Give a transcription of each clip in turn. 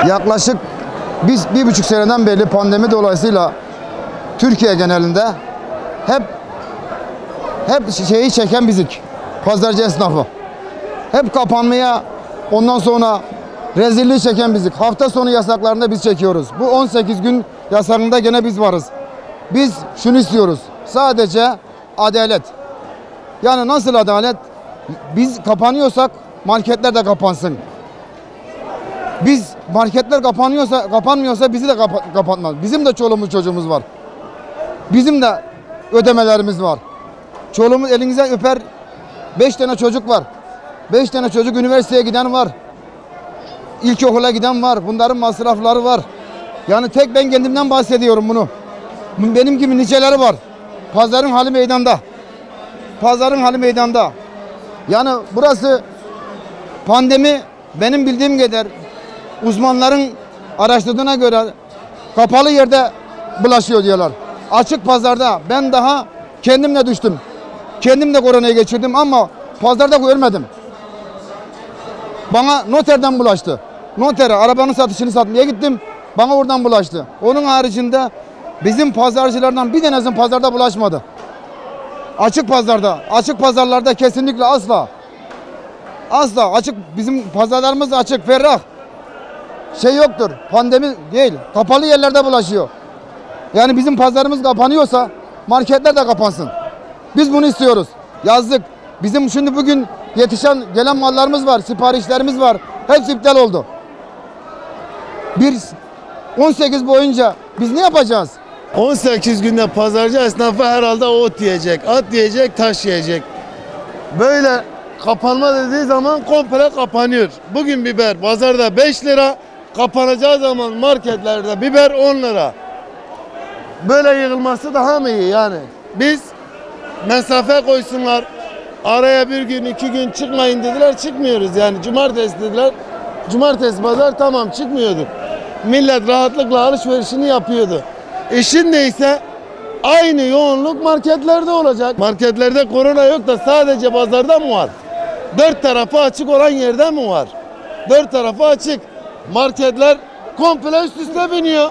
Yaklaşık biz 1,5 seneden beri pandemi dolayısıyla Türkiye genelinde hep şeyi çeken bizik. Pazarcı esnafı. Hep kapanmaya, ondan sonra rezilliği çeken bizik. Hafta sonu yasaklarında biz çekiyoruz. Bu 18 gün yasakında gene biz varız. Biz şunu istiyoruz. Sadece adalet. Yani nasıl adalet? Biz kapanıyorsak marketler de kapansın. Biz marketler kapanmıyorsa bizi de kapatmaz. Bizim de çoluğumuz çocuğumuz var. Bizim de ödemelerimiz var. Çoluğumuz elinize öper. 5 tane çocuk var. 5 tane çocuk üniversiteye giden var. İlkokula giden var. Bunların masrafları var. Yani tek ben kendimden bahsediyorum bunu. Benim gibi niceleri var. Pazarın hali meydanda. Pazarın hali meydanda. Yani burası pandemi benim bildiğim kadar uzmanların araştırdığına göre kapalı yerde bulaşıyor diyorlar. Açık pazarda ben daha kendimle düştüm. Kendim de koronayı geçirdim ama pazarda ölmedim. Bana noterden bulaştı. Notere arabanın satışını satmaya gittim. Bana oradan bulaştı. Onun haricinde bizim pazarcılardan bir tanesinin pazarda bulaşmadı. Açık pazarda, açık pazarlarda kesinlikle asla açık, bizim pazarlarımız açık, ferrah. Şey yoktur, pandemi değil, kapalı yerlerde bulaşıyor. Yani bizim pazarımız kapanıyorsa marketler de kapansın. Biz bunu istiyoruz. Yazdık. Bizim şimdi bugün gelen mallarımız var, siparişlerimiz var. Hepsi iptal oldu. 18 boyunca biz ne yapacağız? 18 günde pazarcı esnafı herhalde ot yiyecek, at yiyecek, taş yiyecek. Böyle kapanma dediği zaman komple kapanıyor. Bugün biber pazarda 5 lira, kapanacağı zaman marketlerde biber 10 lira. Böyle yığılması daha mı iyi yani? Biz mesafe koysunlar, araya bir gün 2 gün çıkmayın dediler, çıkmıyoruz yani. Cumartesi dediler, cumartesi pazar tamam çıkmıyorduk. Millet rahatlıkla alışverişini yapıyordu. Şimdi ise aynı yoğunluk marketlerde olacak. Marketlerde korona yok da sadece pazarda mı var? 4 tarafı açık olan yerde mi var? 4 tarafı açık. Marketler komple üst üste biniyor.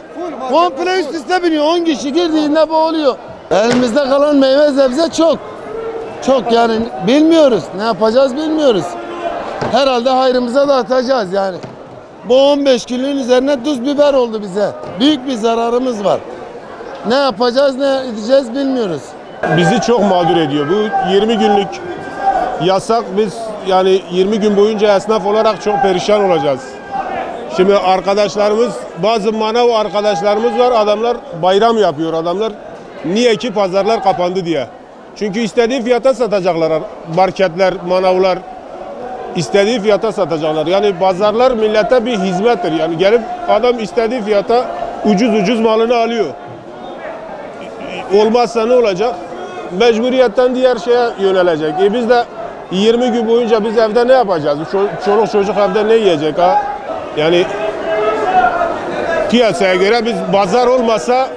Komple üst üste biniyor. 10 kişi girdiğinde boğuluyor. Elimizde kalan meyve sebze çok. Çok yani bilmiyoruz. Ne yapacağız bilmiyoruz. Herhalde hayrımıza da atacağız yani. Bu 15 kilonun üzerine tuz biber oldu bize. Büyük bir zararımız var. Ne yapacağız, ne edeceğiz bilmiyoruz. Bizi çok mağdur ediyor. Bu 20 günlük yasak, biz yani 20 gün boyunca esnaf olarak çok perişan olacağız. Şimdi arkadaşlarımız, bazı manav arkadaşlarımız var, adamlar bayram yapıyor. Adamlar niye ki pazarlar kapandı diye. Çünkü istediği fiyata satacaklar marketler, manavlar. İstediği fiyata satacaklar. Yani pazarlar millete bir hizmettir. Yani gelip adam istediği fiyata ucuz malını alıyor. Olmazsa ne olacak? Mecburiyetten diğer şeye yönelecek. Biz de 20 gün boyunca biz evde ne yapacağız? Çoluk çocuk evde ne yiyecek ha? Yani piyasaya göre biz pazar olmasa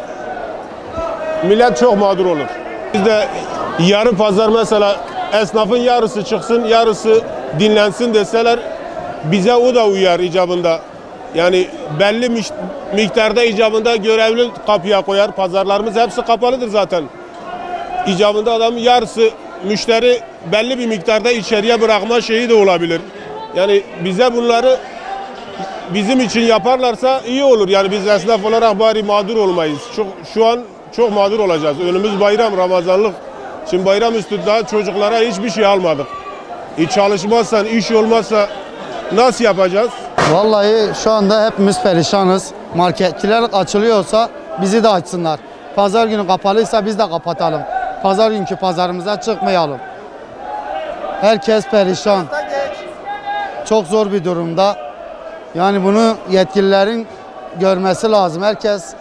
millet çok mağdur olur. Biz de yarı pazar mesela esnafın yarısı çıksın, yarısı dinlensin deseler bize o da uyar icabında. Yani belli miktarda icabında görevli kapıya koyar. Pazarlarımız hepsi kapalıdır zaten. İcabında adam yarısı müşteri belli bir miktarda içeriye bırakma şeyi de olabilir. Yani bize bunları bizim için yaparlarsa iyi olur. Yani biz esnaf olarak bari mağdur olmayız. Şu an çok mağdur olacağız. Önümüz bayram, Ramazanlık. Şimdi bayram üstü daha çocuklara hiçbir şey almadık. Çalışmazsan, iş olmazsa nasıl yapacağız? Vallahi şu anda hepimiz perişanız. Marketçiler açılıyorsa bizi de açsınlar. Pazar günü kapalıysa biz de kapatalım. Pazar günkü pazarımıza çıkmayalım. Herkes perişan. Çok zor bir durumda. Yani bunu yetkililerin görmesi lazım. Herkes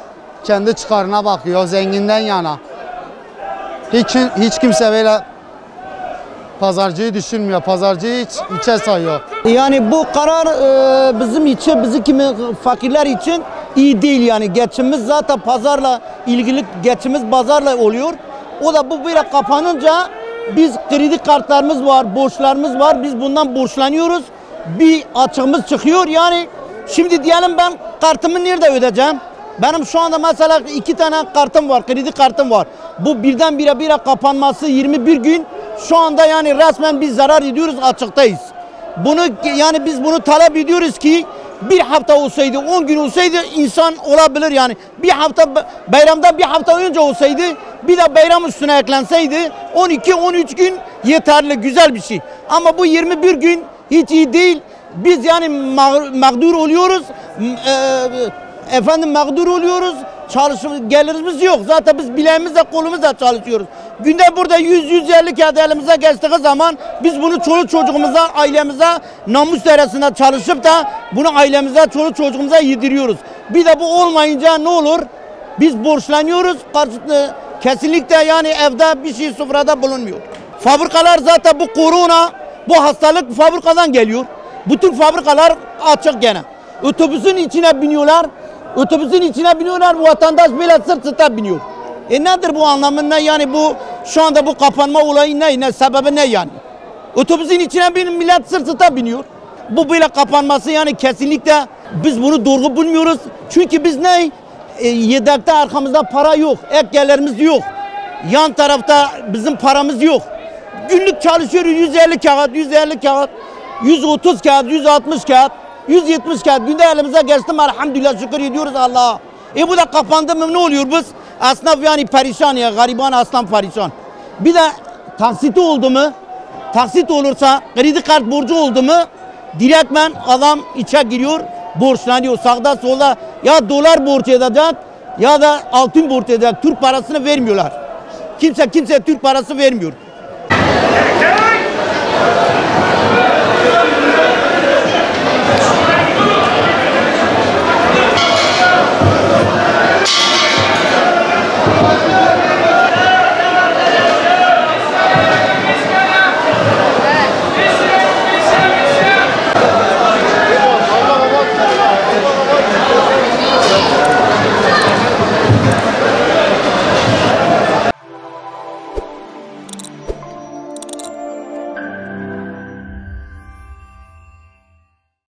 kendi çıkarına bakıyor, zenginden yana. Hiç kimse böyle pazarcıyı düşünmüyor. Pazarcıyı içe sayıyor. Yani bu karar bizim için, bizim gibi fakirler için iyi değil yani. Geçimimiz zaten pazarla ilgili, geçimimiz pazarla oluyor. O da bu böyle kapanınca biz kredi kartlarımız var, borçlarımız var. Biz bundan borçlanıyoruz. Bir açığımız çıkıyor yani Şimdi diyelim ben kartımı nerede ödeyeceğim? Benim şu anda mesela 2 tane kartım var, kredi kartım var. Bu birdenbire kapanması 21 gün. Şu anda yani resmen biz zarar ediyoruz, açıktayız. Bunu yani biz bunu talep ediyoruz ki bir hafta olsaydı, 10 gün olsaydı insan olabilir yani. Bir hafta bayramdan bir hafta önce olsaydı, bir de bayram üstüne eklenseydi 12-13 gün yeterli, güzel bir şey. Ama bu 21 gün hiç iyi değil. Biz yani mağdur oluyoruz. Mağdur oluyoruz. Gelirimiz yok. Zaten biz bileğimizle kolumuzla çalışıyoruz. Günde burada 100-150 kağıt elimize geçtiği zaman biz bunu çoluk çocuğumuza, ailemize namus derecesinde çalışıp da bunu ailemize, çoluk çocuğumuza yediriyoruz. Bir de bu olmayınca ne olur? Biz borçlanıyoruz. Kesinlikle yani evde bir şey sofrada bulunmuyor. Fabrikalar zaten bu korona, bu hastalık fabrikadan geliyor. Bütün fabrikalar açık gene. Otobüsün içine biniyorlar. Otobüsün içine biniyorlar, vatandaş böyle sırt sırta biniyor. Nedir bu anlamı ne yani bu şu anda bu kapanma olayı ne sebebi ne yani? Otobüsün içine millet sırt sırta biniyor. Bu böyle kapanması yani kesinlikle biz bunu doğru bulmuyoruz. Çünkü biz yedekte arkamızda para yok, ek gelirimiz yok. Yan tarafta bizim paramız yok. Günlük çalışıyoruz 150 kağıt, 150 kağıt, 130 kağıt, 160 kağıt. 170 kağıt günde elimize geçti mi elhamdülillah şükür ediyoruz Allah'a. Bu da kapandı mı ne oluyor biz? Esnaf yani perişan ya, gariban aslan perişan. Bir de taksiti oldu mu? Taksit olursa kredi kart borcu oldu mu? Direktmen adam içe giriyor, borçlanıyor. Sağda solda ya dolar borç edecek ya da altın borç edecek. Türk parasını vermiyorlar. Kimse Türk parası vermiyor.